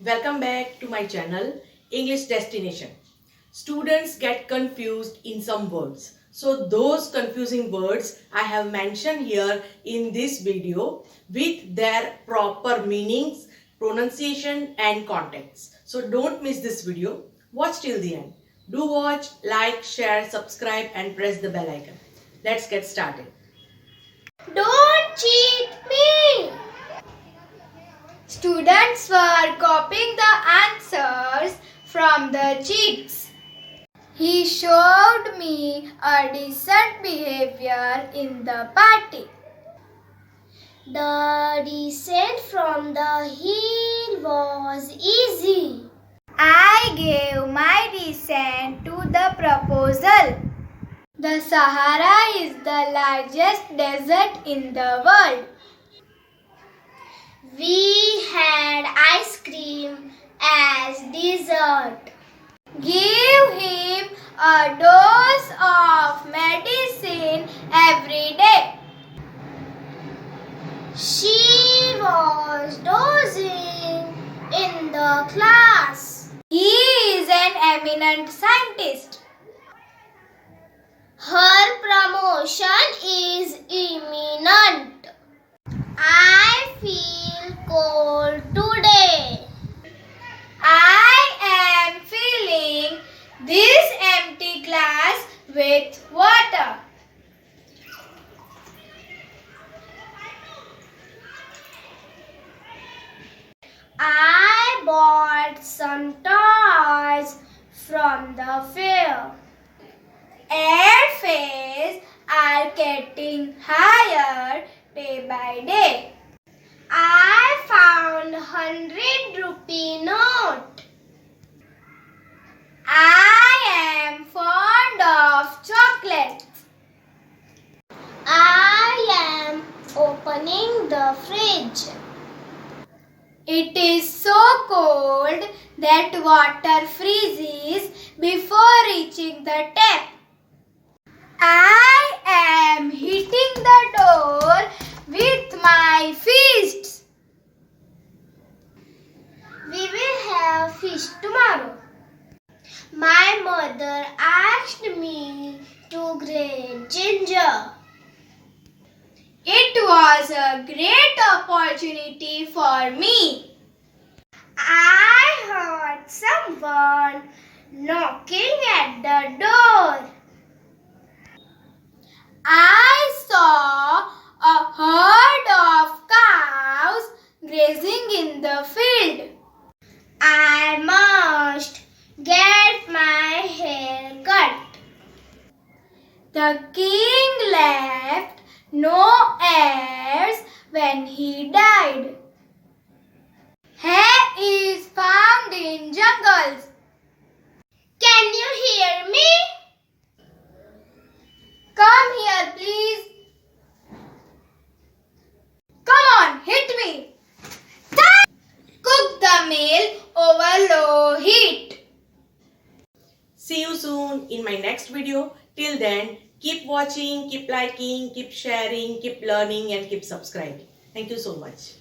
Welcome back to my channel English Destination. Students get confused in some words. So those confusing words I have mentioned here in this video with their proper meanings, pronunciation and context. So don't miss this video. Watch till the end. Do watch, like, share, subscribe and press the bell icon. Let's get started. Don't cheat me! Students were copying the answers from the cheats. He showed me a decent behavior in the party. The descent from the hill was easy. I gave my descent to the proposal. The Sahara is the largest desert in the world. We had ice cream as dessert. Give him a dose of medicine every day. She was dozing in the class. He is an eminent scientist. Her promotion is imminent. I feel cold today. I am filling this empty glass with water. I bought some toys from the fair. Airfares are getting higher day by day. I found 100 rupee note. I am fond of chocolates. I am opening the fridge. It is so cold that water freezes before reaching the tap. I am hitting the door with my fists. We will have fish tomorrow. My mother asked me to grate ginger. It was a great opportunity for me. I heard someone knocking at the door. I saw a herd of cows grazing in the field. I must get my hair cut. The king left no heirs when he died. Hair is found in jungles. Can you hear me? Come here, please. Come on, hit me. Cook the meal over low heat. See you soon in my next video. Till then, keep watching, keep liking, keep sharing, keep learning and keep subscribing. Thank you so much.